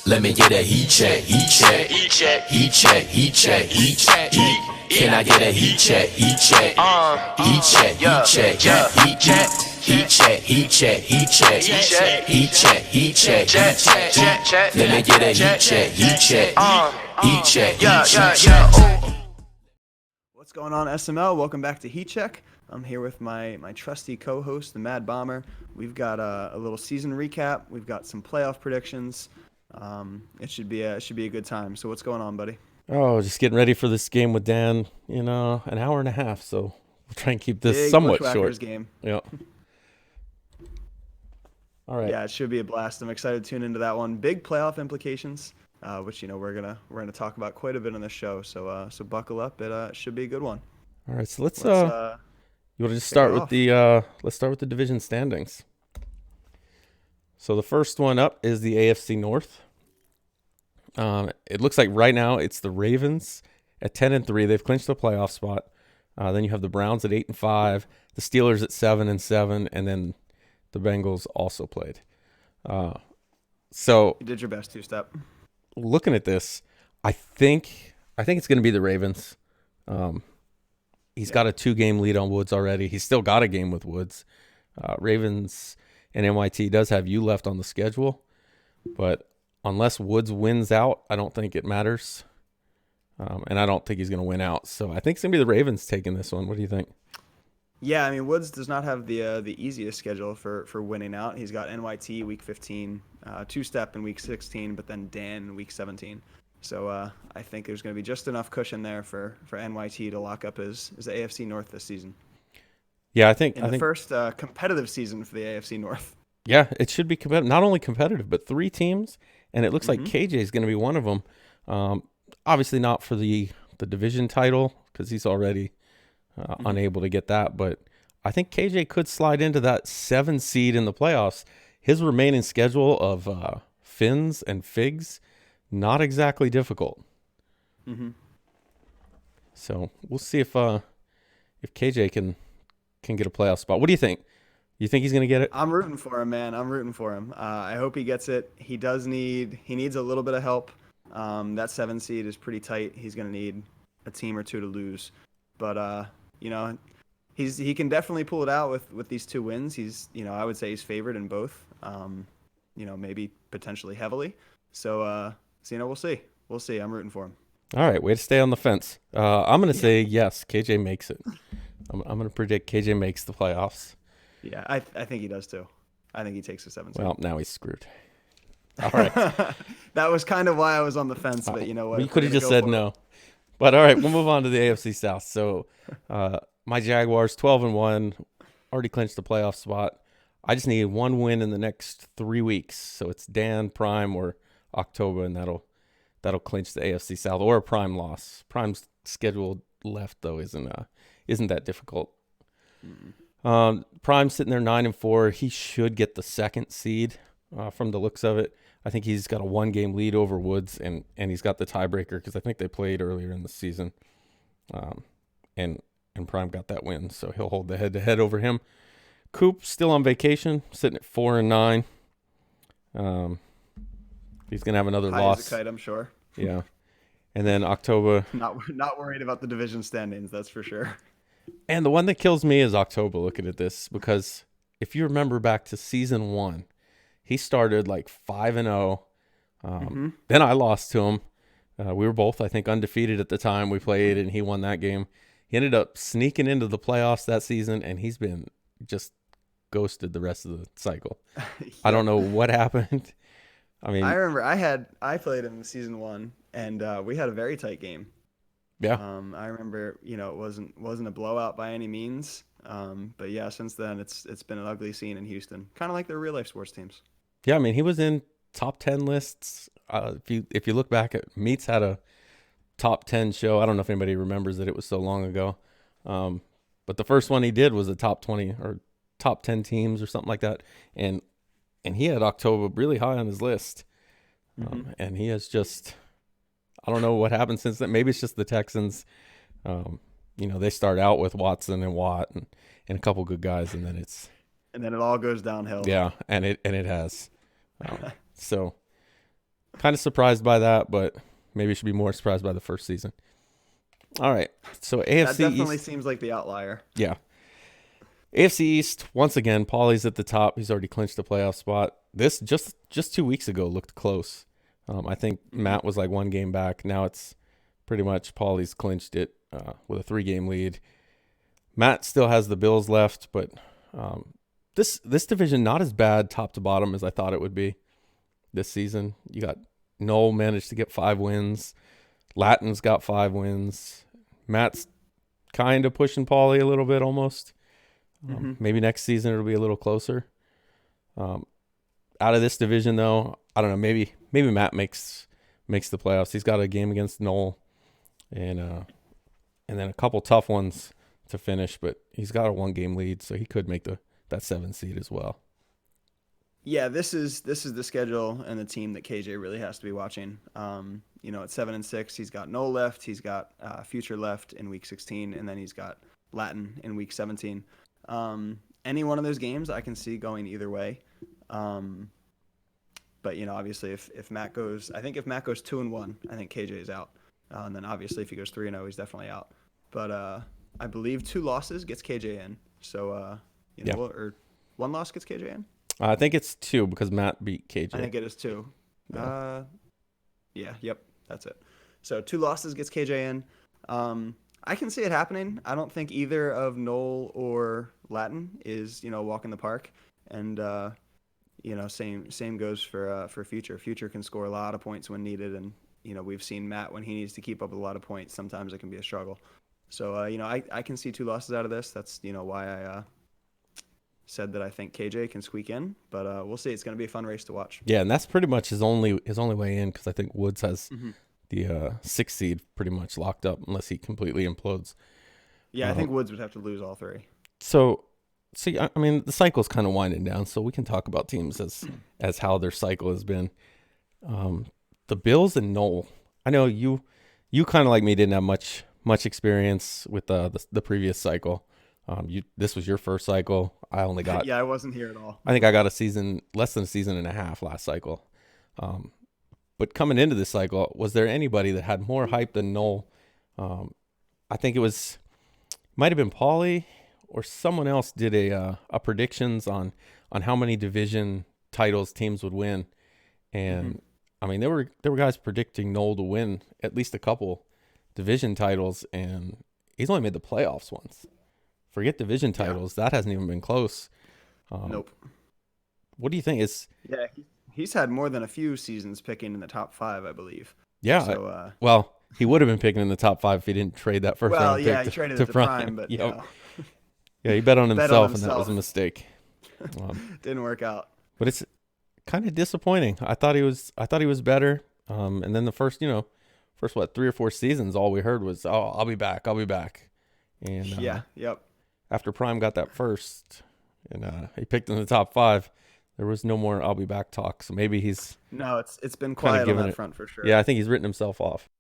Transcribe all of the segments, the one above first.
Let me get a heat check, heat check, heat check, heat check, heat check, heat check, heat. Can I get a heat check, heat check, heat check, heat check, yeah, heat check, heat check, heat check, heat check, heat check, heat check, heat check, heat check. Let me get a heat check, heat check, heat check, heat check. What's going on, SML? Welcome back to Heat Check. I'm here with my trusty co-host, the Mad Bomber. We've got a little season recap. We've got some playoff predictions. It should be a good time. So what's going on, buddy? Oh, just getting ready for this game with Dan in an hour and a half. So we'll try and keep this Big somewhat Bushwhackers short. Game. Yeah. All right. Yeah, it should be a blast. I'm excited to tune into that one. Big playoff implications, which we're gonna talk about quite a bit on this show. So buckle up. It should be a good one. All right. So let's you want to just start with let's start with the division standings. So the first one up is the AFC North. It looks like right now it's the Ravens at 10-3. They've clinched the playoff spot. Then you have the Browns at 8-5, the Steelers at 7-7, and then the Bengals also played. So you did your best two-step. Looking at this, I think it's going to be the Ravens. He's got a 2-game lead on Woods already. He's still got a game with Woods. Ravens and NYT does have you left on the schedule, but unless Woods wins out, I don't think it matters. And I don't think he's going to win out. So I think it's going to be the Ravens taking this one. What do you think? Yeah, I mean, Woods does not have the easiest schedule for winning out. He's got NYT week 15, two-step in week 16, but then Dan in week 17. So I think there's going to be just enough cushion there for NYT to lock up his AFC North this season. Yeah, I think first competitive season for the AFC North. Yeah, it should be not only competitive, but 3 teams, and it looks like KJ is going to be one of them. Obviously not for the division title because he's already unable to get that, but I think KJ could slide into that 7 seed in the playoffs. His remaining schedule of Finns and Figs, not exactly difficult. So we'll see if KJ can get a playoff spot. What do you think? You think he's going to get it? I'm rooting for him, man. I'm rooting for him. I hope he gets it. He needs a little bit of help. That 7 seed is pretty tight. He's going to need a team or two to lose. But, he can definitely pull it out with these 2 wins. He's, I would say he's favored in both, maybe potentially heavily. So we'll see. We'll see. I'm rooting for him. All right. Way to stay on the fence. I'm going to say yes, KJ makes it. I'm going to predict KJ makes the playoffs. Yeah, I think he does too. I think he takes the 7 seed. Well, now he's screwed. All right. That was kind of why I was on the fence, but you know what? You could have just said no. But all right, we'll move on to the AFC South. So my Jaguars, 12-1, already clinched the playoff spot. I just need 1 win in the next 3 weeks. So it's Dan, Prime, or October, and that'll clinch the AFC South, or a Prime loss. Prime's schedule left, though, isn't that difficult. Prime's sitting there 9-4. He should get the 2nd seed from the looks of it. I think he's got a 1-game lead over Woods, and he's got the tiebreaker because I think they played earlier in the season. And Prime got that win, so he'll hold the head-to-head over him. Coop still on vacation, sitting at 4-9. He's gonna have another High loss. as a kite, I'm sure. Yeah, and then October. Not worried about the division standings, that's for sure. And the one that kills me is October looking at this, because if you remember back to season 1, he started like 5-0. Then I lost to him. We were both, I think, undefeated at the time we played, and he won that game. He ended up sneaking into the playoffs that season, and he's been just ghosted the rest of the cycle. Yeah. I don't know what happened. I mean, I remember I played him in season 1, and we had a very tight game. Yeah. I remember, it wasn't a blowout by any means. But yeah, since then it's been an ugly scene in Houston, kind of like their real life sports teams. Yeah, I mean, he was in top 10 lists. If you look back at Meats had a top 10 show. I don't know if anybody remembers that, it was so long ago. But the first one he did was a top 20 or top 10 teams or something like that. And he had October really high on his list. And he has just, I don't know what happened since then. Maybe it's just the Texans. They start out with Watson and Watt and a couple good guys, and then it all goes downhill. Yeah, and it has. So Kind of surprised by that, but maybe you should be more surprised by the first season. All right. So That AFC definitely East. seems like the outlier. Yeah. AFC East, once again, Paulie's at the top. He's already clinched a playoff spot. This just 2 weeks ago looked close. I think Matt was like 1 game back. Now it's pretty much Paulie's clinched it with a 3-game lead. Matt still has the Bills left, but this division not as bad top to bottom as I thought it would be this season. You got Noel managed to get 5 wins. Lattin's got 5 wins. Matt's kind of pushing Paulie a little bit almost. Maybe next season it'll be a little closer. Out of this division, though, I don't know. Maybe Matt makes the playoffs. He's got a game against Noel, and then a couple tough ones to finish. But he's got a 1-game lead, so he could make that 7 seed as well. Yeah, this is the schedule and the team that KJ really has to be watching. At 7-6, he's got Noel left, he's got Future left in week 16, and then he's got Lattin in week 17. Any one of those games I can see going either way. But obviously if Matt goes, I think if Matt goes 2-1, I think KJ is out. And then obviously if he goes 3-0, he's definitely out. But I believe 2 losses gets KJ in. So or 1 loss gets KJ in. I think it's 2 because Matt beat KJ. I think it is 2. Yep, that's it. So 2 losses gets KJ in. I can see it happening. I don't think either of Noel or Lattin is a walk in the park. And same goes for Future. Future can score a lot of points when needed, and we've seen Matt when he needs to keep up with a lot of points. Sometimes it can be a struggle. So I can see 2 losses out of this. That's why I said that I think KJ can squeak in, but we'll see. It's going to be a fun race to watch. Yeah, and that's pretty much his only way in because I think Woods has the 6th seed pretty much locked up unless he completely implodes. Yeah, I think Woods would have to lose all 3. So, see, I mean, the cycle's kind of winding down, so we can talk about teams as how their cycle has been. The Bills and Noel. I know you kind of like me didn't have much experience with the previous cycle. This was your first cycle. I only got I wasn't here at all. I think I got less than a season and a half last cycle. But coming into this cycle, was there anybody that had more hype than Noel? I think it might have been Paulie or someone else did a predictions on how many division titles teams would win, and I mean there were guys predicting Noel to win at least a couple division titles, and he's only made the playoffs once. Forget division titles. That hasn't even been close. Nope. What do you think? He's had more than a few seasons picking in the top 5, I believe. Yeah. So, well, he would have been picking in the top 5 if he didn't trade that first round pick he traded it to Prime, but yeah, he bet on himself, and that was a mistake. Didn't work out. But it's kind of disappointing. I thought he was better. And then the first 3 or 4 seasons, all we heard was, "Oh, I'll be back. I'll be back." And yep. After Prime got that first, and he picked in the top 5, there was no more "I'll be back" talk. So maybe he's it's been quiet on that front for sure. Yeah, I think he's written himself off.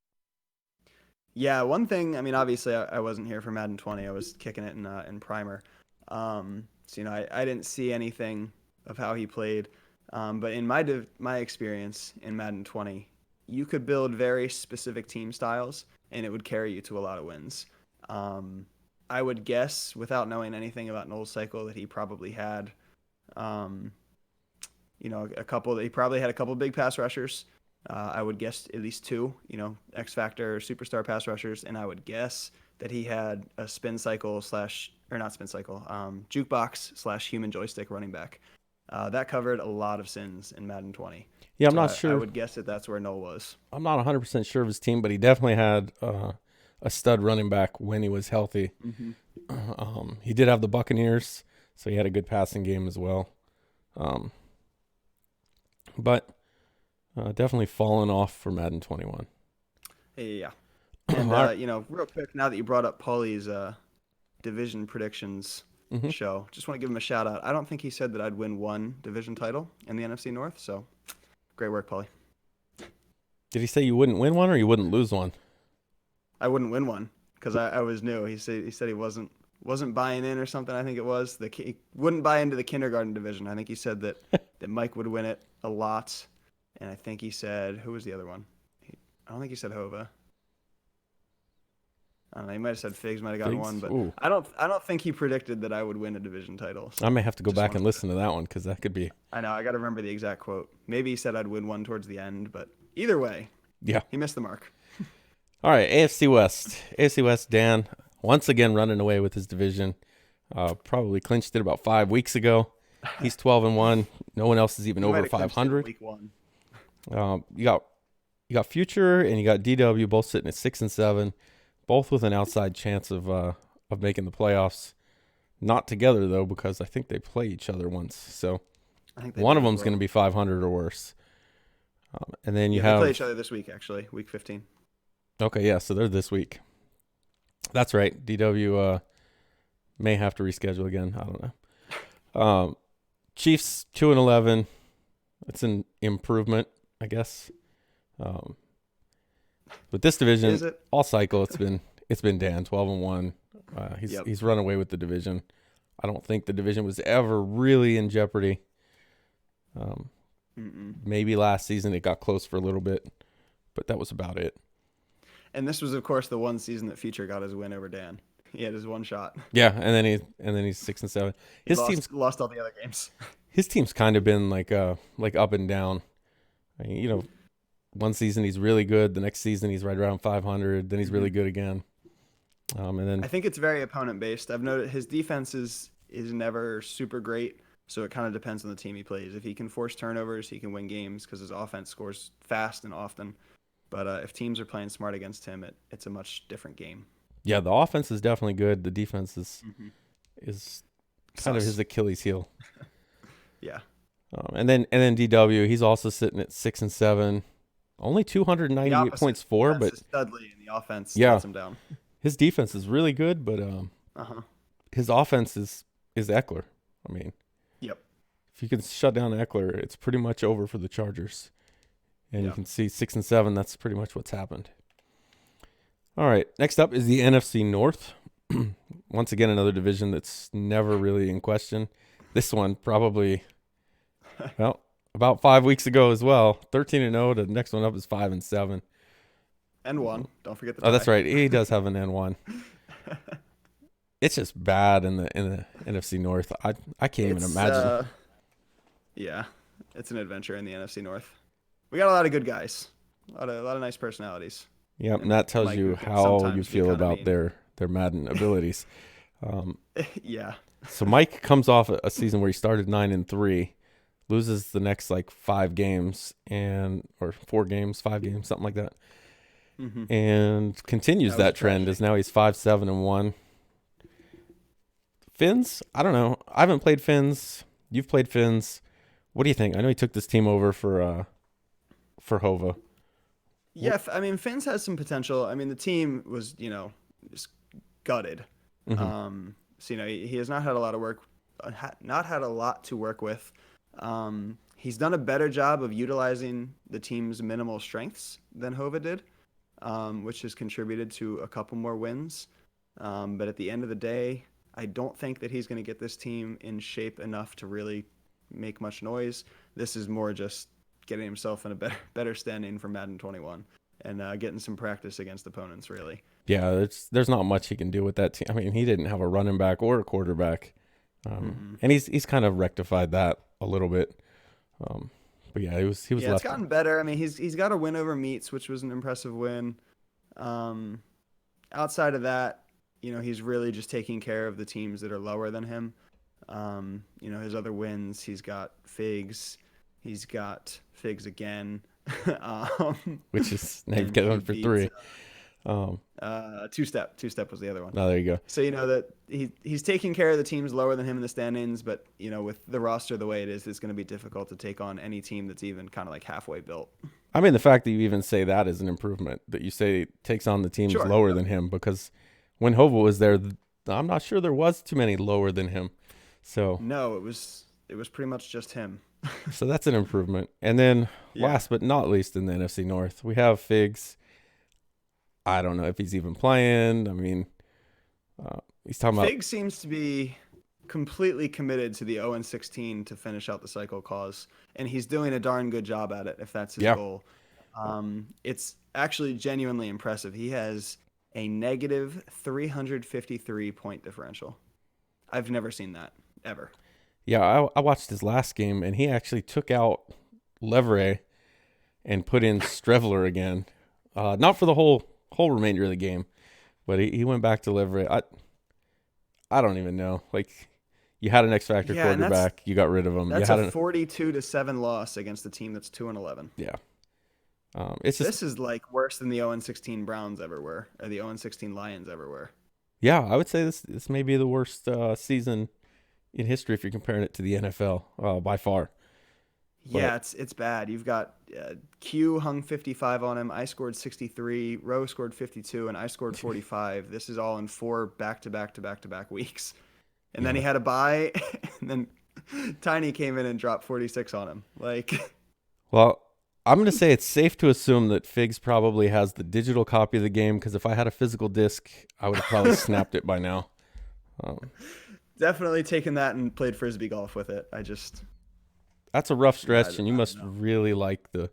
Yeah, one thing. I mean, obviously, I wasn't here for Madden 20. I was kicking it in Primer. So I didn't see anything of how he played. But in my experience in Madden 20, you could build very specific team styles, and it would carry you to a lot of wins. I would guess, without knowing anything about Noel's cycle, that he probably had, he probably had a couple big pass rushers. I would guess at least 2, X Factor superstar pass rushers, and I would guess that he had a jukebox / human joystick running back. That covered a lot of sins in Madden 20. Yeah, I'm not sure. I would guess that's where Noel was. I'm not 100% sure of his team, but he definitely had a stud running back when he was healthy. He did have the Buccaneers, so he had a good passing game as well. But definitely fallen off for Madden 21. Yeah. And, real quick, now that you brought up Paulie's division predictions show, just want to give him a shout out. I don't think he said that I'd win 1 division title in the NFC North, so great work, Paulie. Did he say you wouldn't win one or you wouldn't lose one? I wouldn't win one because I was new. He said he wasn't buying in or something. I think it was he wouldn't buy into the kindergarten division. I think he said that Mike would win it a lot, and I think he said, who was the other one? I don't think he said Hova. I don't know. He might have said Figs might have gotten Figs? one, but Ooh. I don't think he predicted that I would win a division title. So I may have to go just back wanted and to- listen to that one because that could be. I know. I got to remember the exact quote. Maybe he said I'd win one towards the end, but either way, Yeah. he missed the mark. All right, AFC West. AFC West, Dan, once again running away with his division. Probably clinched it about 5 weeks ago. He's 12-1. No one else is even He might over have clinched it in 500. Week 1. You got Future and you got DW both sitting at 6-7, both with an outside chance of making the playoffs. Not together though, because I think they play each other once. So I think they one of did them's well. going to be 500 or worse. And then you Yeah, they have play each other this week, actually, week 15. okay, yeah, so they're this week. That's right. DW may have to reschedule again. I don't know. Chiefs 2-11. It's an improvement, I guess. But this division, Is it? all cycle, it's been Dan 12-1. Yep. He's run away with the division. I don't think the division was ever really in jeopardy. Maybe last season it got close for a little bit, but that was about it. And this was, of course, the one season that Future got his win over Dan. He had his one shot. Yeah, and then he's 6-7. He His lost all the other games. team's kind of been like up and down. I mean, one season he's really good, the next season he's right around 500, then he's really good again. And then I think it's very opponent based. I've noted his defense is never super great, so it kind of depends on the team he plays. If he can force turnovers, he can win games because his offense scores fast and often. But if teams are playing smart against him, it's a much different game. yeah, the offense is definitely good. The defense is kind of Sus. his Achilles heel. Yeah. And then DW, he's also sitting at 6-7, only 298 opposite. points for, That's but just Dudley and the offense Yeah. lets him down. his defense is really good. But his offense is Eckler. I mean, Yep. if you can shut down Eckler, it's pretty much over for the Chargers. And you Yeah. can see 6-7. That's pretty much what's happened. All right, next up is the NFC North. Once again, another division that's never really in question. This one probably, well, about 5 weeks ago as well. 13-0. The next one up is 5-7. And one. Don't forget the Oh, that's tie. right. He does have an N1. It's just bad in the NFC North. I can't even imagine. Yeah, it's an adventure in the NFC North. We got a lot of good guys. A lot of nice personalities. Yep, and that tells Mike, you we can how you sometimes be feel kinda about mean. their Madden abilities. Yeah. So Mike comes off a season where he started 9-3, loses the next like 5 games or 4 games, 5 games, something like that, and continues That that was trend. tragic. As now he's 5-7-1. Finns, I don't know. I haven't played Finns. You've played Finns. What do you think? I know he took this team over for Hova. Yeah, I mean, Finns has some potential. I mean, the team was, just gutted. So, he has not had a lot of work, not had a lot to work with. He's done a better job of utilizing the team's minimal strengths than Hova did, which has contributed to a couple more wins. But at the end of the day, I don't think that he's going to get this team in shape enough to really make much noise. This is more just getting himself in a better standing for Madden 21 and getting some practice against opponents, really. Yeah, there's not much he can do with that team. I mean, he didn't have a running back or a quarterback, and he's kind of rectified that a little bit. But yeah, he was Yeah, left. it's gotten better. I mean, he's got a win over Meats, which was an impressive win. Outside of that, he's really just taking care of the teams that are lower than him. His other wins, he's got Figs. He's got Figs again. Which is now you've and got he one for beats, 3. Two step was the other one. Oh, there you go. So that he's taking care of the teams lower than him in the standings, but with the roster the way it is, it's going to be difficult to take on any team that's even kind of like halfway built. I mean, the fact that you even say that is an improvement. That you say takes on the teams Sure. lower than him, because when Hova was there, I'm not sure there was too many lower than him. So No, it was pretty much just him. so that's an improvement. And then Yeah. last but not least in the NFC North, we have Figs. I don't know if he's even playing. I mean, he's talking about Fig seems to be completely committed to the 0-16 to finish out the cycle cause, and he's doing a darn good job at it if that's his goal. It's actually genuinely impressive. He has a negative 353 point differential. I've never seen that ever. Yeah, I watched his last game, and he actually took out Levere and put in Strevler again. Not for the whole remainder of the game, but he went back to Levere. I don't even know. Like, you had an X Factor quarterback, you got rid of him. That's a 42-7 loss against a team that's 2-11. Yeah. This is like worse than the 0-16 Browns ever were, or the 0-16 Lions ever were. Yeah, I would say this may be the worst season in history if you're comparing it to the NFL by far. Yeah, it's bad. You've got Q hung 55 on him. I scored 63. Rowe scored 52, and I scored 45. This is all in 4 back-to-back weeks. And then he had a bye, and then Tiny came in and dropped 46 on him. Well, I'm going to say it's safe to assume that Figs probably has the digital copy of the game, because if I had a physical disc, I would have probably snapped it by now. Definitely taken that and played Frisbee golf with it. That's a rough stretch, and you must really like the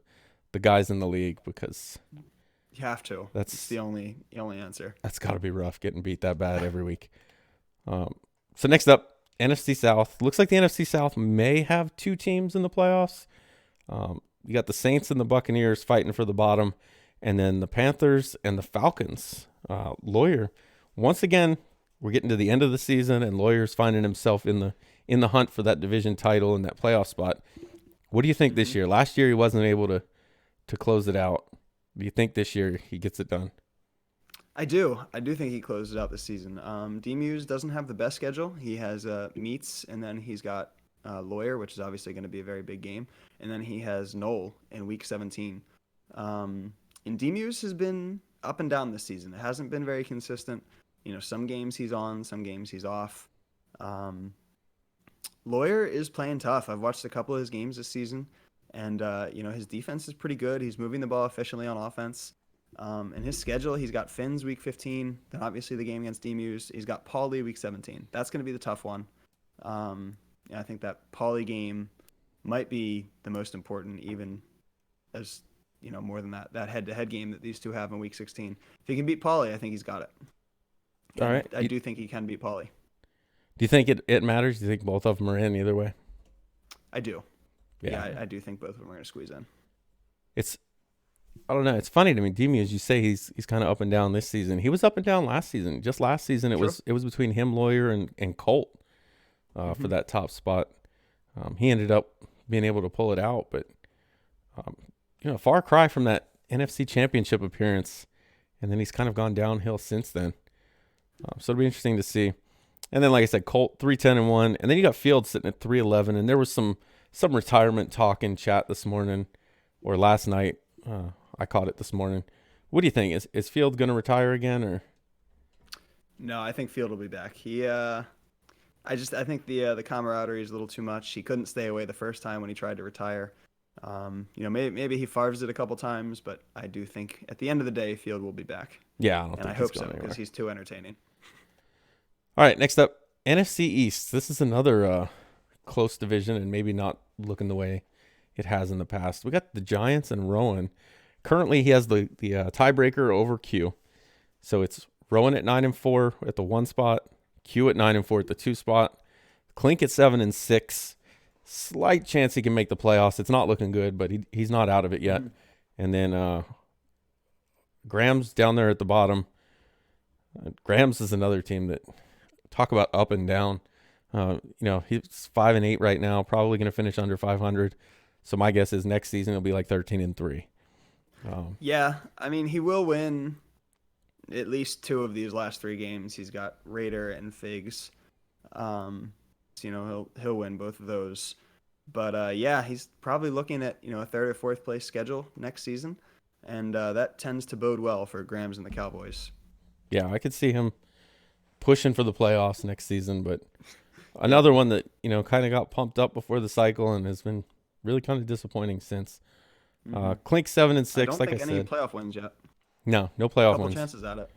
guys in the league, because you have to. That's the only answer. That's got to be rough, getting beat that bad every week. So next up, NFC South. Looks like the NFC South may have 2 teams in the playoffs. You got the Saints and the Buccaneers fighting for the bottom, and then the Panthers and the Falcons. Lawyer, once again, we're getting to the end of the season, and Lawyer's finding himself in the hunt for that division title and that playoff spot. What do you think this year? Last year he wasn't able to close it out. Do you think this year he gets it done? I do think he closes it out this season. D-Muse doesn't have the best schedule. He has Meats, and then he's got Lawyer, which is obviously going to be a very big game, and then he has Knoll in week 17. And D-Muse has been up and down this season. It hasn't been very consistent. Some games he's on, some games he's off. Lawyer is playing tough. I've watched a couple of his games this season, and his defense is pretty good. He's moving the ball efficiently on offense. And his schedule, he's got Finns week 15, then obviously the game against D-Muse. He's got Pauly week 17. That's going to be the tough one. I think that Pauly game might be the most important, even as more than that head-to-head game that these two have in week 16. If he can beat Pauly, I think he's got it. All right. I do think he can beat Pauly. Do you think it matters? Do you think both of them are in either way? I do. Yeah, I do think both of them are going to squeeze in. I don't know. It's funny to me. Demi, as you say, he's kind of up and down this season. He was up and down last season. Just last season, it was between him, Lawyer, and Colt for that top spot. He ended up being able to pull it out, but far cry from that NFC Championship appearance, and then he's kind of gone downhill since then. So it'll be interesting to see. And then, like I said, Colt 3-10-1, and then you got Fields sitting at 3-11, and there was some retirement talk in chat this morning or last night. I caught it this morning. What do you think? Is Fields going to retire again, or? No, I think Field will be back. I think the camaraderie is a little too much. He couldn't stay away the first time when he tried to retire. Maybe he farves it a couple times, but I do think at the end of the day, Field will be back. Yeah, I hope so, because he's too entertaining. All right, next up, NFC East. This is another close division, and maybe not looking the way it has in the past. We got the Giants and Rowan. Currently, he has the tiebreaker over Q. So it's Rowan at 9-4 at the 1 spot, Q at 9-4 at the 2 spot, Clink at 7-6. Slight chance he can make the playoffs. It's not looking good, but he's not out of it yet. And then Graham's down there at the bottom. Graham's is another team that talk about up and down. He's 5-8 right now, probably going to finish under 500. So my guess is next season it'll be like 13-3. Yeah, I mean, he will win at least 2 of these last 3 games. He's got Raider and Figs. So, he'll win both of those. But he's probably looking at a 3rd or 4th place schedule next season, and that tends to bode well for Grams and the Cowboys. Yeah, I could see him pushing for the playoffs next season, but another one that kind of got pumped up before the cycle and has been really kind of disappointing since. Clink 7-6, like I said. I don't think any playoff wins yet. No playoff wins. Couple chances at it.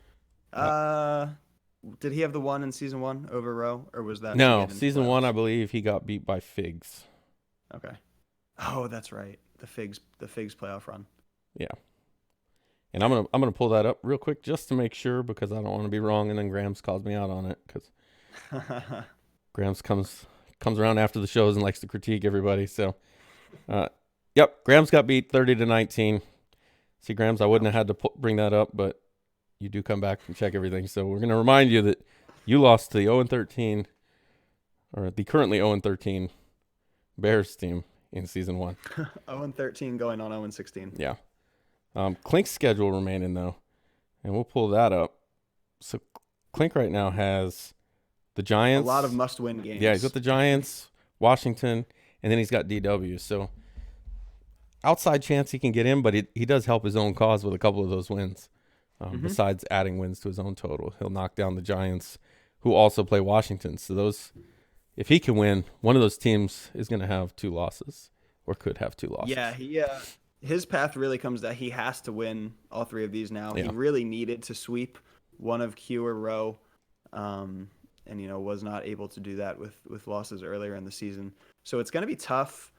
Did he have the one in season 1 over Rowe, or was that to No, get into season 1, I playoffs? believe he got beat by Figs. Okay. Oh, that's right. The Figs playoff run. Yeah. And I'm gonna pull that up real quick just to make sure because I don't want to be wrong and then Grams calls me out on it because Grams comes around after the shows and likes to critique everybody. So, yep, Grams got beat 30-19. See, Grams, I wouldn't have had to bring that up, but you do come back and check everything. So we're gonna remind you that you lost to the 0-13 or the currently 0-13 Bears team in season 1. 0-13 going on 0-16. Yeah. Clink's schedule remaining though, and we'll pull that up. So Clink right now has the Giants. A lot of must-win games. Yeah, he's got the Giants, Washington, and then he's got DW. So outside chance he can get in, but he does help his own cause with a couple of those wins. Besides adding wins to his own total, he'll knock down the Giants, who also play Washington. So those, if he can win, one of those teams is going to have 2 losses or could have 2 losses. Yeah, his path really comes that he has to win all 3 of these now. Yeah. He really needed to sweep one of Q or Rowe, and was not able to do that with losses earlier in the season. So it's going to be tough.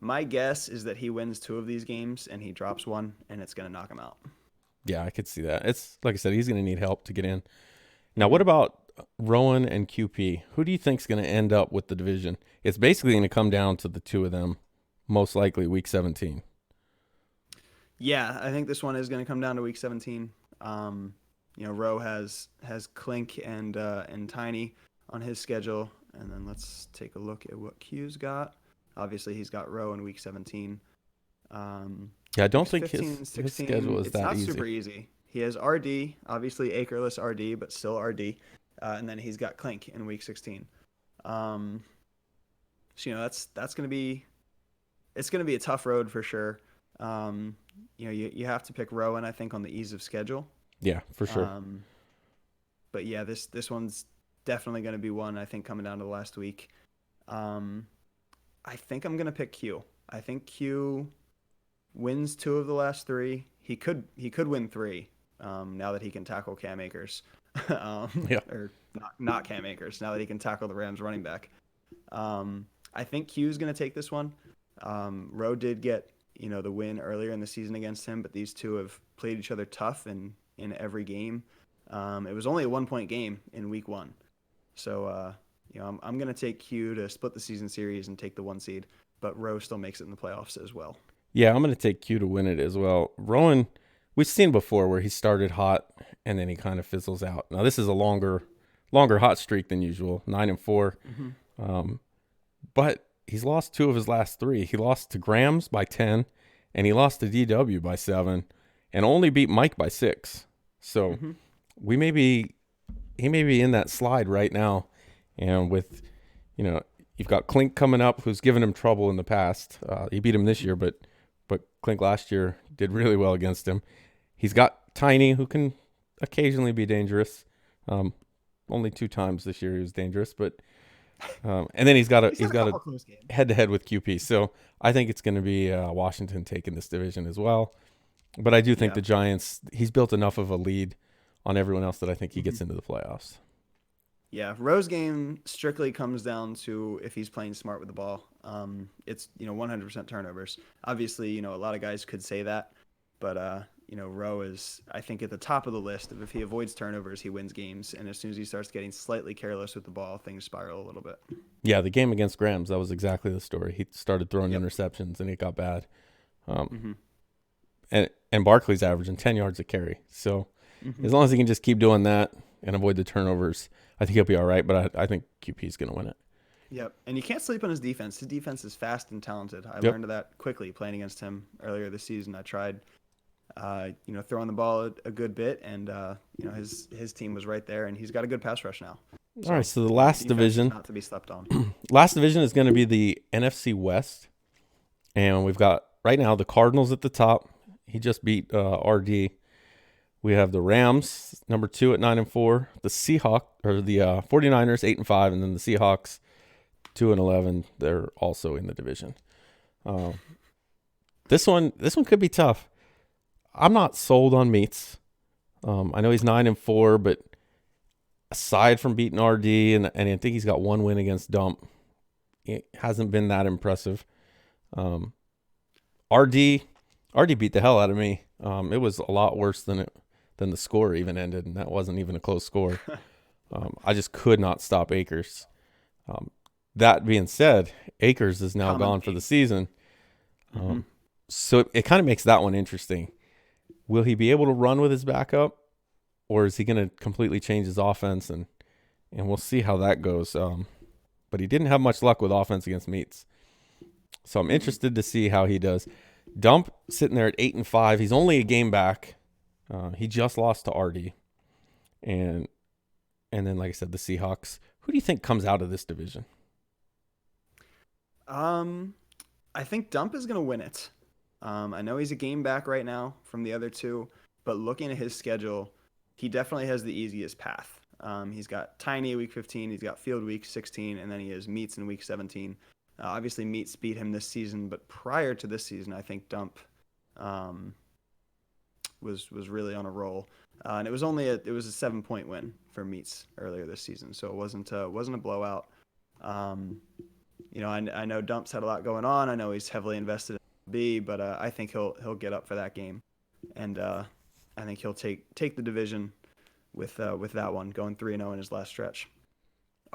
My guess is that he wins 2 of these games and he drops one, and it's going to knock him out. Yeah, I could see that. It's like I said, he's going to need help to get in. Now, what about Rowan and QP? Who do you think's going to end up with the division? It's basically going to come down to the 2 of them, most likely week 17. Yeah, I think this one is going to come down to week 17. Rowe has Clink and Tiny on his schedule, and then let's take a look at what Q's got. Obviously, he's got Rowe in week 17. Yeah, I don't think 15, his 16, schedule is it's that not easy. super easy. He has RD, obviously acreless RD, but still RD, and then he's got Clink in week 16. So that's going to be a tough road for sure. You have to pick Rowan, I think, on the ease of schedule. Yeah, for sure. But yeah, this one's definitely going to be one, I think, coming down to the last week. I think I'm going to pick Q. I think Q wins 2 of the last 3. He could win 3 now that he can tackle Cam Akers. Yeah. Or not Cam Akers, now that he can tackle the Rams running back. I think Q's going to take this one. Rowe did get the win earlier in the season against him, but these 2 have played each other tough in every game. It was only a 1-point game in week 1. So, I'm going to take Q to split the season series and take the 1 seed, but Rowe still makes it in the playoffs as well. Yeah, I'm going to take Q to win it as well. Rowan, we've seen before where he started hot and then he kind of fizzles out. Now, this is a longer hot streak than usual, 9-4. But he's lost 2 of his last 3. He lost to Grams by 10, and he lost to DW by 7, and only beat Mike by 6. So he may be in that slide right now. And with, you've got Clink coming up, who's given him trouble in the past. He beat him this year, but Clink last year did really well against him. He's got Tiny, who can occasionally be dangerous. Only 2 times this year he was dangerous, but and then he's got a head-to-head with QP. So I think it's going to be Washington taking this division as well. But I do think the Giants, he's built enough of a lead on everyone else that I think he gets into the playoffs. Yeah, Rowe's game strictly comes down to if he's playing smart with the ball. It's 100% turnovers. Obviously, a lot of guys could say that, but Rowe is, I think, at the top of the list of if he avoids turnovers, he wins games. And as soon as he starts getting slightly careless with the ball, things spiral a little bit. Yeah, the game against Grams, that was exactly the story. He started throwing interceptions and it got bad. And Barkley's averaging 10 yards a carry. So as long as he can just keep doing that and avoid the turnovers, I think he'll be all right. But I think QP's going to win it. Yep. And you can't sleep on his defense. His defense is fast and talented. I learned that quickly playing against him earlier this season. I tried, throwing the ball a good bit, and his team was right there, and he's got a good pass rush now. All right. So the last division, not to be slept on. Last division is going to be the NFC West, and we've got right now the Cardinals at the top. He just beat RD. We have the Rams, number 2 at 9-4. The 49ers 8-5, and then the Seahawks 2-11. They're also in the division. This one could be tough. I'm not sold on Meats. I know he's 9-4, but aside from beating RD, and I think he's got one win against Dump, it hasn't been that impressive. RD beat the hell out of me. It was a lot worse than the score even ended, and that wasn't even a close score. I just could not stop Akers. That being said, Akers is now gone for the season. So it kind of makes that one interesting. Will he be able to run with his backup, or is he going to completely change his offense? And we'll see how that goes. But he didn't have much luck with offense against Meats. So I'm interested to see how he does. Dump sitting there at 8-5. He's only a game back. He just lost to RD. And then, like I said, the Seahawks. Who do you think comes out of this division? I think Dump is going to win it. I know he's a game back right now from the other two, but looking at his schedule, he definitely has the easiest path. He's got Tiny week 15, he's got Field week 16, and then he has Meats in week 17. Obviously, Meats beat him this season, but prior to this season, I think Dump was really on a roll, and it was a 7-point win for Meats earlier this season, so it wasn't a blowout. I know Dump's had a lot going on. I know he's heavily invested in B, but I think he'll get up for that game, and I think he'll take the division with that one, going 3-0 in his last stretch.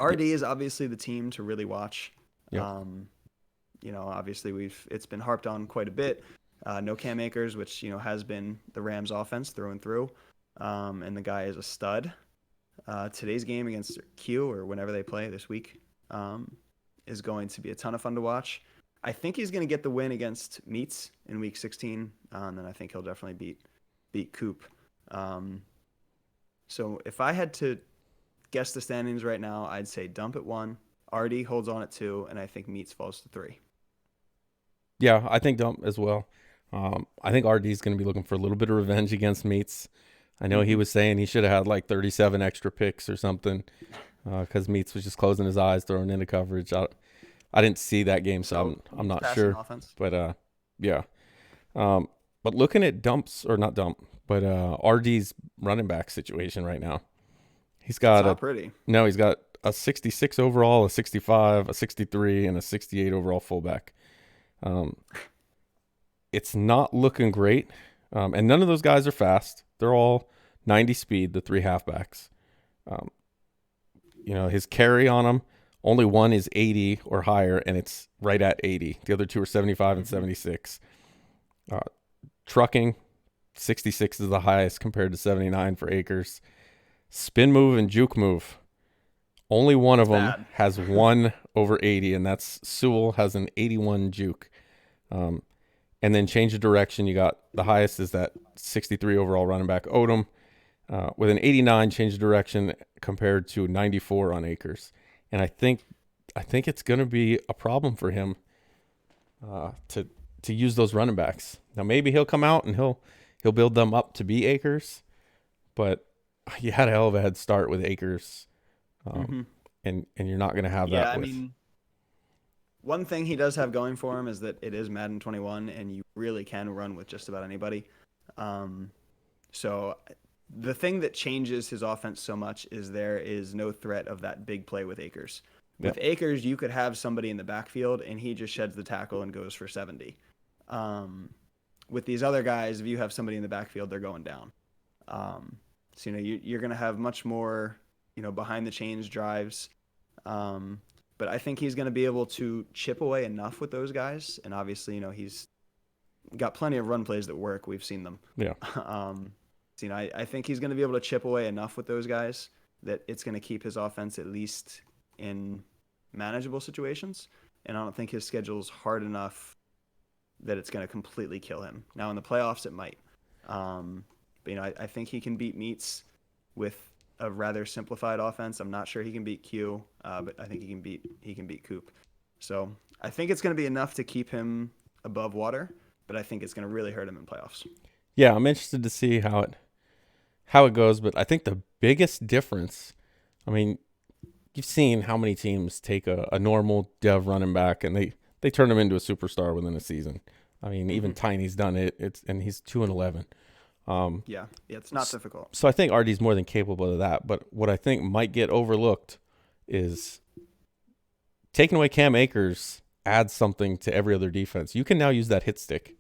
RD is obviously the team to really watch. Yep. Obviously it's been harped on quite a bit. No Cam Akers, which has been the Rams offense through and through, and the guy is a stud. Today's game against Q, or whenever they play this week, is going to be a ton of fun to watch. I think he's going to get the win against Meats in week 16, and then I think he'll definitely beat Coop. So if I had to guess the standings right now, I'd say Dump at 1, RD holds on at 2, and I think Meats falls to 3. Yeah, I think Dump as well. I think RD is going to be looking for a little bit of revenge against Meats. I know he was saying he should have had like 37 extra picks or something, because Meats was just closing his eyes, throwing into coverage. I didn't see that game, so I'm not sure. Offense. But yeah. But looking at RD's running back situation right now, he's got he's got a 66 overall, a 65, a 63, and a 68 overall fullback. It's not looking great, and none of those guys are fast. They're all 90 speed, the 3 halfbacks. His carry on them, only one is 80 or higher, and it's right at 80. The other two are 75 and 76. Trucking, 66 is the highest compared to 79 for Akers. Spin move and juke move, only one of them has one over 80, and that's Sewell has an 81 juke. And then change of direction, you got the highest is that 63 overall running back Odom, with an 89 change of direction compared to 94 on Akers. And I think it's going to be a problem for him to use those running backs. Now maybe he'll come out and he'll build them up to be Akers, but you had a hell of a head start with Akers, and you're not going to have that. One thing he does have going for him is that it is Madden 21, and you really can run with just about anybody. So the thing that changes his offense so much is there is no threat of that big play with Akers. With Akers, you could have somebody in the backfield, and he just sheds the tackle and goes for 70. With these other guys, if you have somebody in the backfield, they're going down. So you're going to have much more behind the chains drives. But I think he's going to be able to chip away enough with those guys. And obviously, he's got plenty of run plays that work. We've seen them. Yeah. I think he's going to be able to chip away enough with those guys that it's going to keep his offense at least in manageable situations. And I don't think his schedule's hard enough that it's going to completely kill him. Now, in the playoffs, it might. But I think he can beat Meats with a rather simplified offense. I'm not sure he can beat Q, but I think he can beat Coop. So I think it's going to be enough to keep him above water, but I think it's going to really hurt him in playoffs. Yeah, I'm interested to see how it goes, but I think the biggest difference, you've seen how many teams take a normal dev running back and they turn him into a superstar within a season. Even Tiny's done it. And he's 2-11. Yeah, it's not difficult. So I think RD's more than capable of that. But what I think might get overlooked is taking away Cam Akers adds something to every other defense. You can now use that hit stick.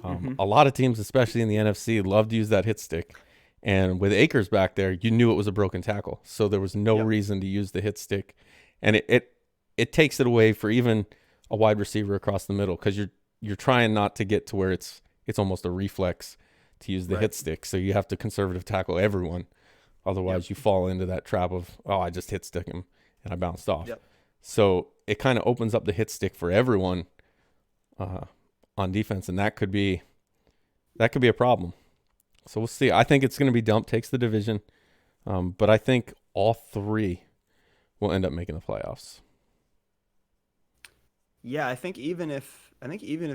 A lot of teams, especially in the NFC, love to use that hit stick. And with Akers back there, you knew it was a broken tackle. So there was no reason to use the hit stick. And it takes it away for even a wide receiver across the middle, because you're trying not to get to where it's almost a reflex to use the hit stick. So you have to conservative tackle everyone. Otherwise, you fall into that trap of, I just hit stick him and I bounced off. Yep. So it kind of opens up the hit stick for everyone on defense, and that could be a problem. So we'll see. I think it's going to be Dump takes the division, but I think all three will end up making the playoffs. Yeah, I think even if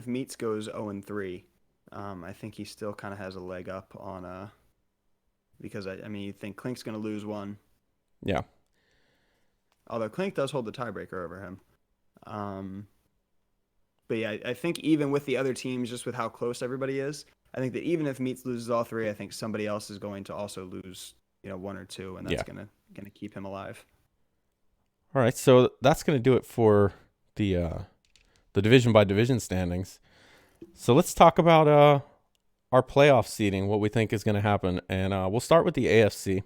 Meats goes 0-3, I think he still kind of has a leg up on because I mean, you think Klink's going to lose one. Yeah. Although Klink does hold the tiebreaker over him. But yeah, I think even with the other teams, just with how close everybody is, I think that even if Meats loses all three, I think somebody else is going to also lose, one or two, and that's gonna keep him alive. All right, so that's gonna do it for the division by division standings. So let's talk about our playoff seeding, what we think is going to happen, and we'll start with the AFC.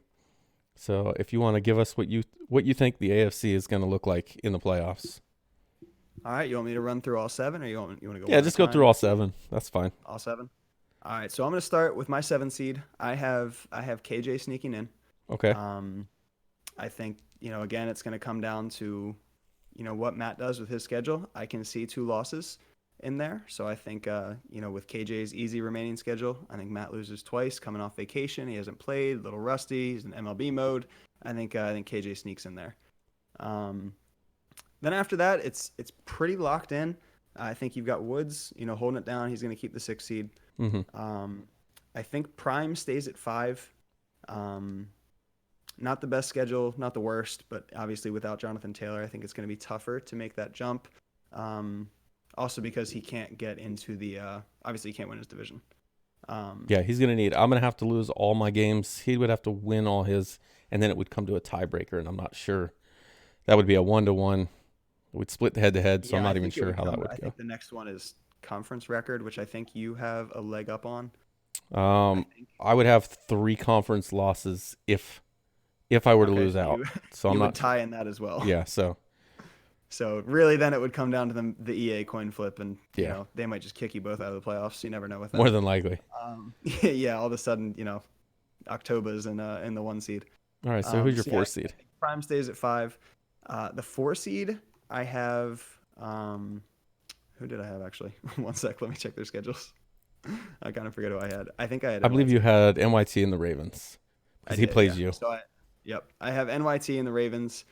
So if you want to give us what you think the AFC is going to look like in the playoffs. All right, you want me to run through all seven, or you want to go? Yeah, just go through all seven. That's fine. All seven. All right, so I'm going to start with my 7 seed. I have KJ sneaking in. Okay. I think again it's going to come down to what Matt does with his schedule. I can see 2 losses in there, so I think with KJ's easy remaining schedule, I think Matt loses twice coming off vacation. He hasn't played, a little rusty. He's in MLB mode. I think KJ sneaks in there. Then after that, it's pretty locked in. I think you've got Woods, holding it down. He's going to keep the 6 seed. Mm-hmm. I think Prime stays at 5. Not the best schedule, not the worst, but obviously without Jonathan Taylor, I think it's going to be tougher to make that jump. Also because he can't get into the obviously he can't win his division. Yeah, he's going to I'm going to have to lose all my games. He would have to win all his, and then it would come to a tiebreaker, and I'm not sure. That would be a 1-1. We'd split the head-to-head, so I'm not even sure how that would go. I think the next one is conference record, which I think you have a leg up on. I would have 3 conference losses if I were to lose out. So I'm not tie in that as well. Yeah, so really then it would come down to the EA coin flip, and they might just kick you both out of the playoffs. You never know with that. More than likely. Yeah, all of a sudden, October's in the 1 seed. All right, so who's your 4 seed? Prime stays at 5. The 4 seed, I have who did I have actually? 1 sec, let me check their schedules. I kind of forget who I had. I think I had. I believe you had NYT and the Ravens because he plays you. So I have NYT and the Ravens.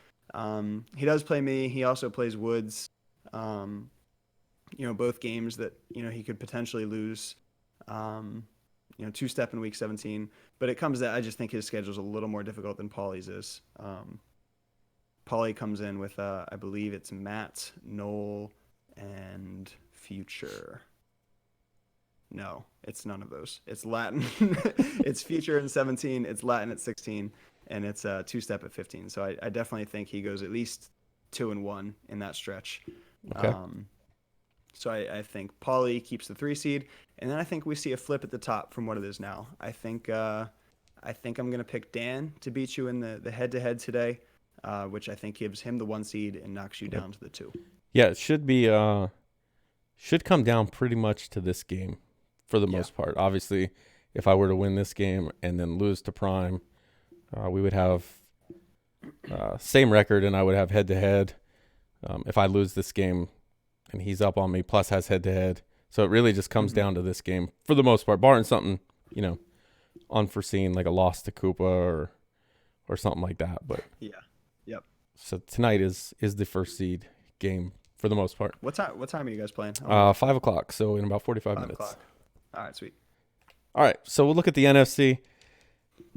He does play me. He also plays Woods. Both games that he could potentially lose. 2-step in week 17, but it comes that I just think his schedule is a little more difficult than Paulie's is. Paulie comes in with I believe it's Matt, Noel, and Future. No, it's none of those. It's Latin. It's Future in 17. It's Latin at 16, and it's 2-step at 15. So I definitely think he goes at least 2-1 in that stretch. Okay. So I think Paulie keeps the 3 seed, and then I think we see a flip at the top from what it is now. I think I'm gonna pick Dan to beat you in the head-to-head today, which I think gives him the 1 seed and knocks you down to the 2. Yeah, it should be should come down pretty much to this game for the most part. Obviously, if I were to win this game and then lose to Prime, we would have same record, and I would have head-to-head. If I lose this game and he's up on me, plus has head-to-head. So it really just comes down to this game for the most part, barring something, unforeseen, like a loss to Koopa or something like that. But yeah. Yep. So tonight is the first seed game for the most part. What time are you guys playing? 5:00, so in about 45 minutes. 5:00. All right, sweet. All right, so we'll look at the NFC.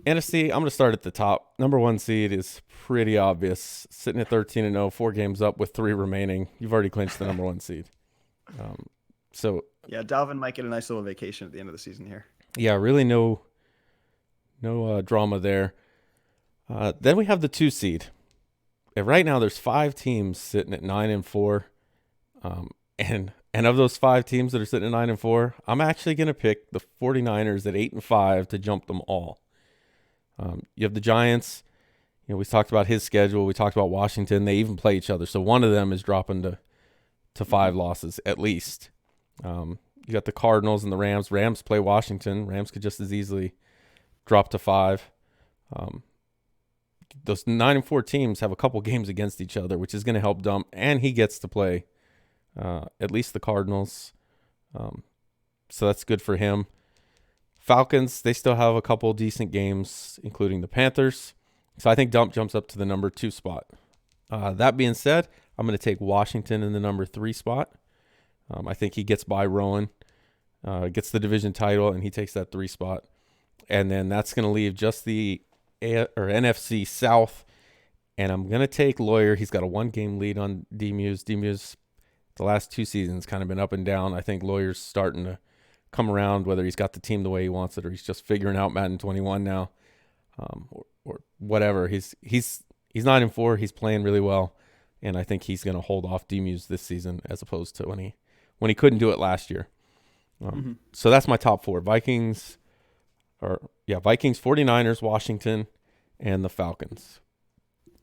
NFC, I'm going to start at the top. Number 1 seed is pretty obvious. Sitting at 13-0, 4 games up with 3 remaining. You've already clinched the number 1 seed. So Yeah, Dalvin might get a nice little vacation at the end of the season here. Yeah, really no drama there. Then we have the 2 seed. And right now there's 5 teams sitting at 9-4. And of those 5 teams that are sitting at 9-4, I'm actually going to pick the 49ers at 8-5 to jump them all. You have the Giants. We talked about his schedule. We talked about Washington. They even play each other. So one of them is dropping to 5 losses at least. You got the Cardinals and the Rams. Rams play Washington. Rams could just as easily drop to 5. Those 9-4 teams have a couple games against each other, which is going to help Dump. And he gets to play at least the Cardinals. So that's good for him. Falcons, they still have a couple decent games, including the Panthers. So I think Dump jumps up to the number 2 spot. That being said, I'm going to take Washington in the number 3 spot. I think he gets by Rowan, gets the division title, and he takes that 3 spot. And then that's going to leave just the NFC South. And I'm going to take Lawyer. He's got a 1-game lead on D-Muse. D-Muse, the last 2 seasons, kind of been up and down. I think Lawyer's starting to come around, whether he's got the team the way he wants it or he's just figuring out Madden 21 now, or whatever. He's 9-4. He's playing really well, and I think he's going to hold off D-Muse this season as opposed to when he couldn't do it last year. So that's my top 4: Vikings, 49ers, Washington, and the Falcons.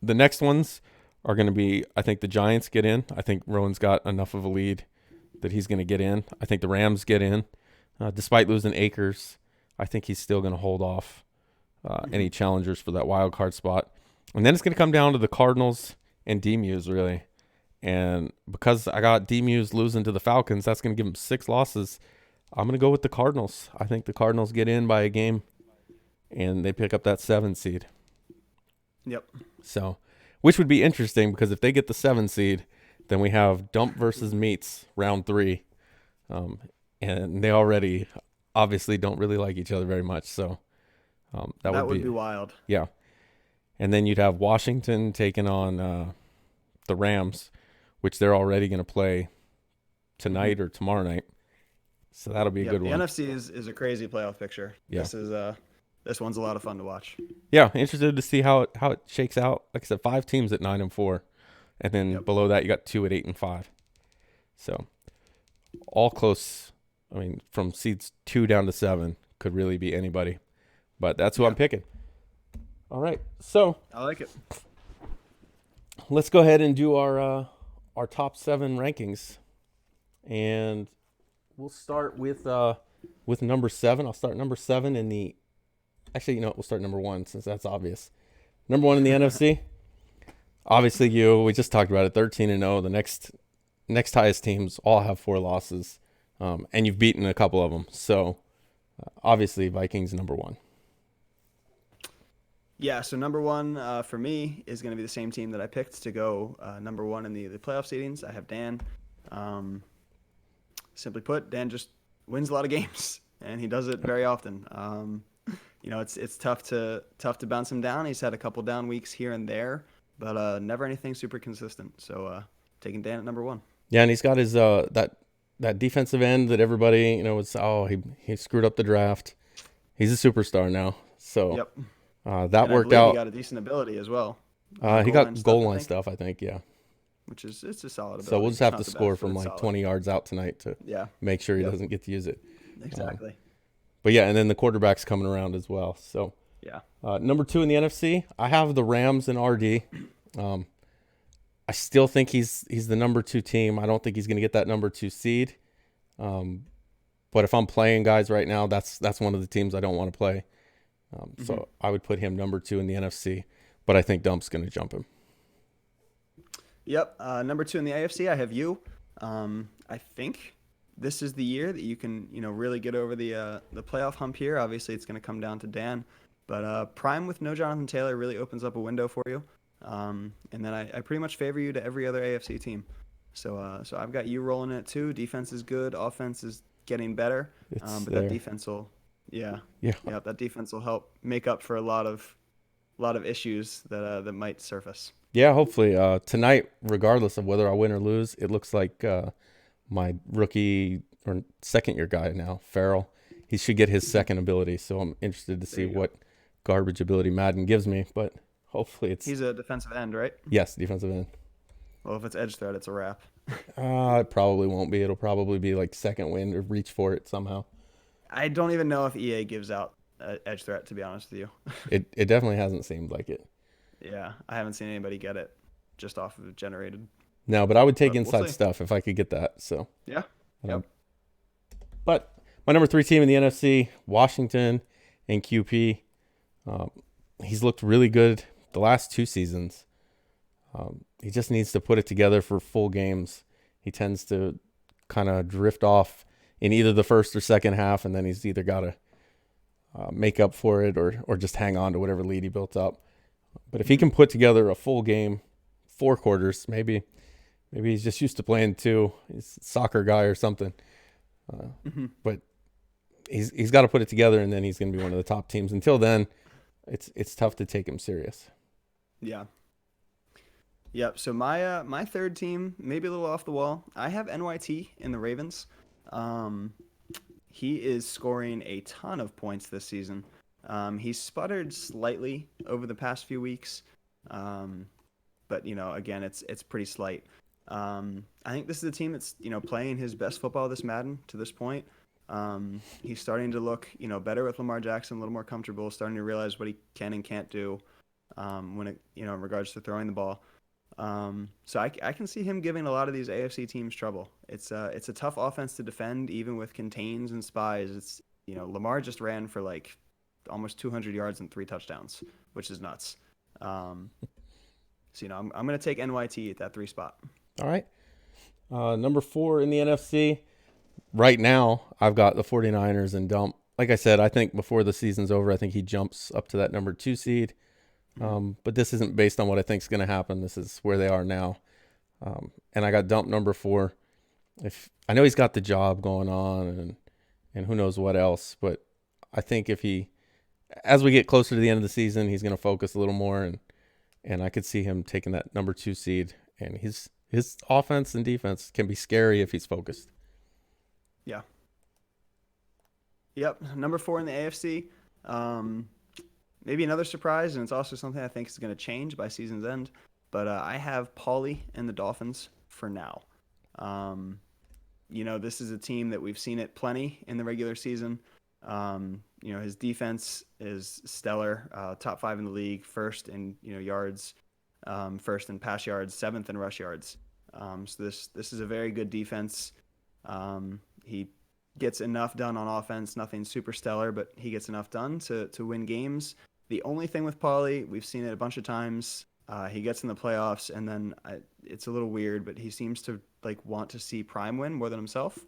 The next ones are going to be, I think the Giants get in. I think Rowan's got enough of a lead that he's going to get in. I think the Rams get in. Despite losing Akers, I think he's still going to hold off any challengers for that wild card spot. And then it's going to come down to the Cardinals and D-Muse, really. And because I got D-Muse losing to the Falcons, that's going to give him 6 losses. I'm going to go with the Cardinals. I think the Cardinals get in by a game, and they pick up that 7 seed. Yep. So, which would be interesting because if they get the 7 seed, then we have Dump versus Meats round 3. And they already obviously don't really like each other very much. So that would be wild. Yeah. And then you'd have Washington taking on the Rams, which they're already going to play tonight or tomorrow night. So that'll be a good one. The NFC is a crazy playoff picture. Yeah. This one's a lot of fun to watch. Yeah, interested to see how it shakes out. Like I said, 5 teams at 9-4, and then below that you got 2 at 8-5. So all close. I mean, from seeds 2 down to 7 could really be anybody, but that's who I'm picking. All right, so I like it. Let's go ahead and do our top 7 rankings, and we'll start with number 7. I'll start number 7 in the. Actually, we'll start number 1 since that's obvious. Number 1 in the NFC. Obviously, we just talked about it. 13-0. The next highest teams all have 4 losses, and you've beaten a couple of them. So, obviously, Vikings number 1. Yeah. So number 1 for me is going to be the same team that I picked to go number 1 in the playoff seedings. I have Dan. Simply put, Dan just wins a lot of games, and he does it very often. It's tough to bounce him down. He's had a couple down weeks here and there, but never anything super consistent. So taking Dan at number 1. Yeah, and he's got his that defensive end that everybody he screwed up the draft. He's a superstar now. So that worked out. He got a decent ability as well. He got goal line stuff, I think. Yeah. Which is it's a solid ability. So we'll just have to score from like 20 yards out tonight to make sure he doesn't get to use it. Exactly. But yeah, and then the quarterback's coming around as well. So number 2 in the NFC, I have the Rams and RD. I still think he's the number 2 team. I don't think he's going to get that number 2 seed. But if I'm playing guys right now, that's one of the teams I don't want to play. So I would put him number 2 in the NFC. But I think Dump's going to jump him. Yep. Number 2 in the AFC, I have you. I think this is the year that you can, really get over the playoff hump here. Obviously, it's going to come down to Dan. But Prime with no Jonathan Taylor really opens up a window for you. And then I pretty much favor you to every other AFC team. So I've got you rolling it too. Defense is good. Offense is getting better. But that defense will, that defense will help make up for a lot of issues that might surface. Yeah, hopefully tonight, regardless of whether I win or lose, it looks like my rookie or second year guy now, Farrell. He should get his second ability. So I'm interested to see what garbage ability Madden gives me, but hopefully it's He's a defensive end, right? yes, defensive end. Well, if it's edge threat, it's a wrap. It probably won't be. It'll probably be like second wind or reach for it somehow. I don't even know if EA gives out edge threat, to be honest with you. It definitely hasn't seemed like it. Yeah, I haven't seen anybody get it just off of generated. No, but I would take But we'll inside see. stuff if I could get that. So Yeah. Yep. But my number 3 team in the NFC, Washington and QP. He's looked really good the last 2 seasons. He just needs to put it together for full games. He tends to kind of drift off in either the first or second half, and then he's either got to make up for it or just hang on to whatever lead he built up. But if he can put together a full game, 4 quarters, maybe he's just used to playing 2. He's a soccer guy or something. But he's got to put it together, and then he's going to be one of the top teams. Until then, it's tough to take him serious. Yeah. Yep. So my third team, maybe a little off the wall. I have NYT in the Ravens. He is scoring a ton of points this season. He's sputtered slightly over the past few weeks, but again, it's pretty slight. I think this is a team that's playing his best football this Madden to this point. He's starting to look better with Lamar Jackson, a little more comfortable, starting to realize what he can and can't do when it in regards to throwing the ball. So I can see him giving a lot of these AFC teams trouble. It's a tough offense to defend, even with contains and spies. It's Lamar just ran for like almost 200 yards and 3 touchdowns, which is nuts. So I'm going to take NYT at that 3 spot. All right. Number 4 in the NFC. Right now, I've got the 49ers and Dump. Like I said, I think before the season's over, I think he jumps up to that number 2 seed. But this isn't based on what I think is going to happen. This is where they are now. And I got Dump number 4. If I know he's got the job going on and who knows what else, but I think as we get closer to the end of the season, he's going to focus a little more, and I could see him taking that number 2 seed. And his offense and defense can be scary if he's focused. Yeah. Yep. Number 4 in the AFC. Maybe another surprise, and it's also something I think is going to change by season's end. But I have Paulie and the Dolphins for now. This is a team that we've seen it plenty in the regular season. His defense is stellar, top 5 in the league, first in yards, first in pass yards, 7th in rush yards. So this is a very good defense. He gets enough done on offense, nothing super stellar, but he gets enough done to win games. The only thing with Paulie, we've seen it a bunch of times. He gets in the playoffs, and then it's a little weird, but he seems to want to see Prime win more than himself.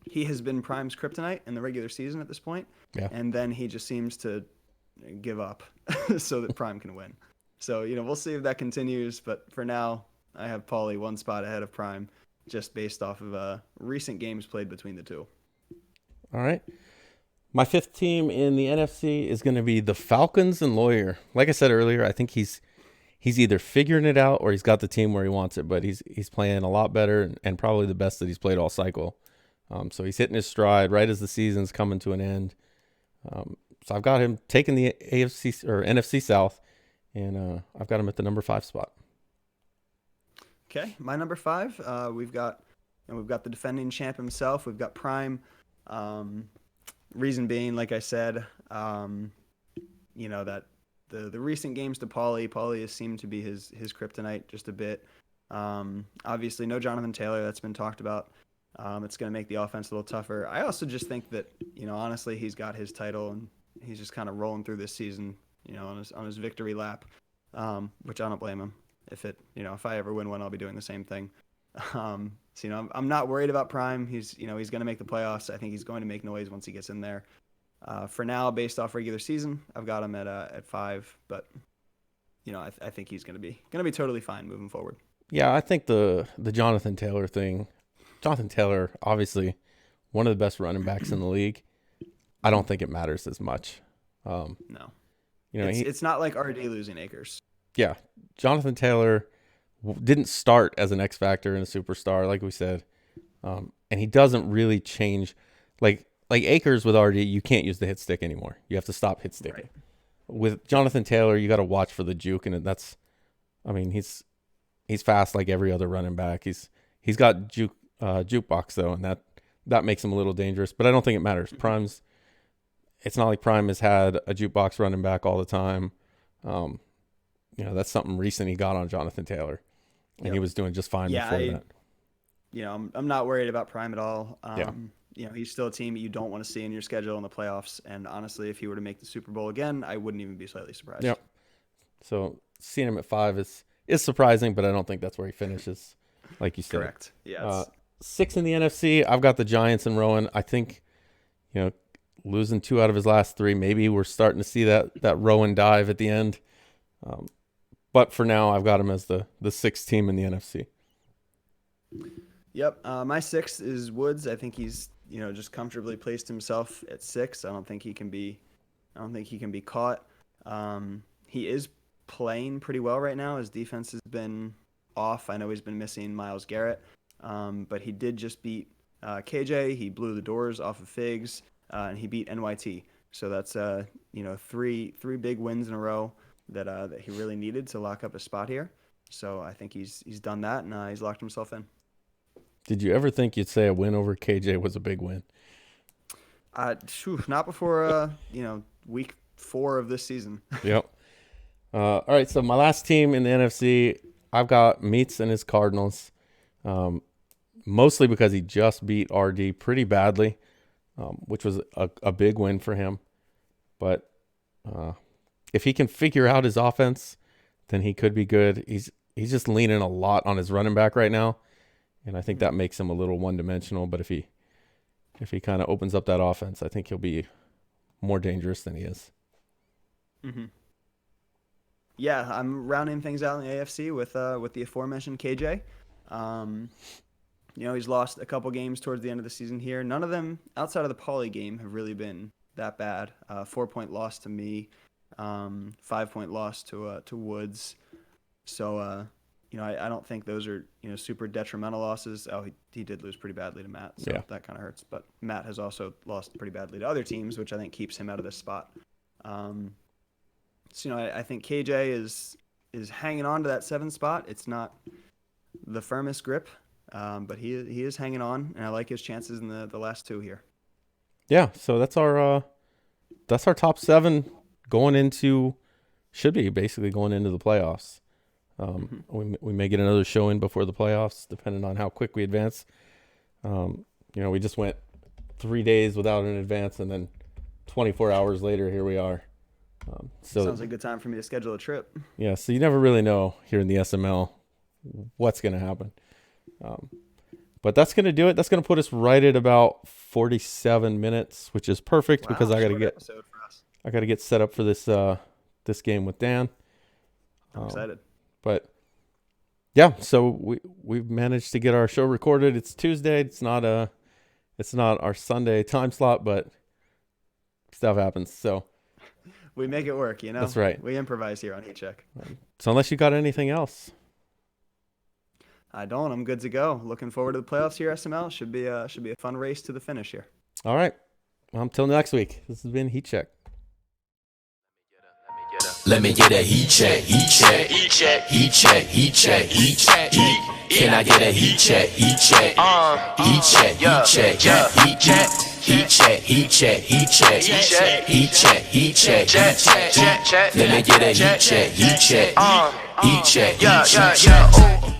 He has been Prime's kryptonite in the regular season at this point, and then he just seems to give up so that Prime can win. So we'll see if that continues, but for now, I have Paulie 1 spot ahead of Prime, just based off of recent games played between the two. All right. My 5th team in the NFC is going to be the Falcons and Lawyer. Like I said earlier, I think he's either figuring it out or he's got the team where he wants it, but he's playing a lot better and probably the best that he's played all cycle. So he's hitting his stride right as the season's coming to an end. So I've got him taking the AFC or NFC South, and I've got him at the number 5 spot. Okay, my number 5. We've got the defending champ himself. We've got Prime. Reason being, like I said, that the recent games to Paulie has seemed to be his kryptonite just a bit. Obviously, no Jonathan Taylor. That's been talked about. It's going to make the offense a little tougher. I also just think that honestly, he's got his title and he's just kind of rolling through this season, on his victory lap, which I don't blame him. If I ever win one, I'll be doing the same thing. So I'm not worried about Prime. He's going to make the playoffs. I think he's going to make noise once he gets in there. For now, based off regular season, I've got him at 5, but I think he's going to be totally fine moving forward. Yeah, I think the Jonathan Taylor thing. Jonathan Taylor, obviously, one of the best running backs in the league. I don't think it matters as much. No, it's not like RD losing Akers. Yeah, Jonathan Taylor didn't start as an X factor and a superstar, like we said, And he doesn't really change. Like Akers with RD, you can't use the hit stick anymore. You have to stop hit sticking. Right. With Jonathan Taylor, you got to watch for the juke, and he's fast like every other running back. He's got jukebox though, and that makes him a little dangerous. But I don't think it matters. It's not like Prime has had a jukebox running back all the time. That's something recent he got on Jonathan Taylor, and he was doing just fine before that. I'm not worried about Prime at all. He's still a team that you don't want to see in your schedule in the playoffs. And honestly, if he were to make the Super Bowl again, I wouldn't even be slightly surprised. Yep. So seeing him at 5 is surprising, but I don't think that's where he finishes, like you said. Correct. Yeah. 6 in the NFC, I've got the Giants and Rowan. I think, losing 2 out of his last 3, maybe we're starting to see that Rowan dive at the end. But for now, I've got him as the 6th team in the NFC. Yep. My 6th is Woods. I think he's just comfortably placed himself at 6. I don't think he can be caught. He is playing pretty well right now. His defense has been off. I know he's been missing Myles Garrett, but he did just beat KJ. He blew the doors off of Figs, and he beat NYT. So that's 3 big wins in a row that he really needed to lock up a spot here. So I think he's done that, and he's locked himself in. Did you ever think you'd say a win over KJ was a big win? Not before week 4 of this season. Yep. All right, so my last team in the NFC, I've got Meats and his Cardinals, mostly because he just beat RD pretty badly, which was a big win for him. But if he can figure out his offense, then he could be good. He's just leaning a lot on his running back right now, and I think that makes him a little one-dimensional. But if he kind of opens up that offense, I think he'll be more dangerous than he is. Mm-hmm. Yeah, I'm rounding things out in the AFC with the aforementioned KJ. He's lost a couple games towards the end of the season here. None of them outside of the Pauly game have really been that bad. 4-point loss to me, 5-point loss to Woods. So I don't think those are super detrimental losses. Oh, he did lose pretty badly to Matt, so that kind of hurts. But Matt has also lost pretty badly to other teams, which I think keeps him out of this spot. So I think KJ is hanging on to that 7th spot. It's not the firmest grip, but he is hanging on, and I like his chances in the last 2 here. Yeah, so that's our top 7 should be basically going into the playoffs. We may get another show in before the playoffs, depending on how quick we advance. We just went 3 days without an advance, and then 24 hours later, here we are. So sounds like a good time for me to schedule a trip. Yeah, so you never really know here in the SML what's going to happen. But that's going to do it. That's going to put us right at about 47 minutes, which is perfect because I got to get set up for this game with Dan. I'm excited. But yeah, so we've managed to get our show recorded. It's Tuesday. It's not our Sunday time slot, but stuff happens. So we make it work, That's right. We improvise here on Heat Check. So unless you got anything else. I don't. I'm good to go. Looking forward to the playoffs here, SML. Should be a fun race to the finish here. All right. Well, until next week. This has been Heat Check. Let me get a heat check, heat check, heat check, heat check, heat check, heat check, heat. Can I get a heat check, heat check, heat check, heat check, heat check, heat check, heat check, heat check, heat check, heat check, heat check, heat check. Let me get a heat check, heat check, heat check, heat check.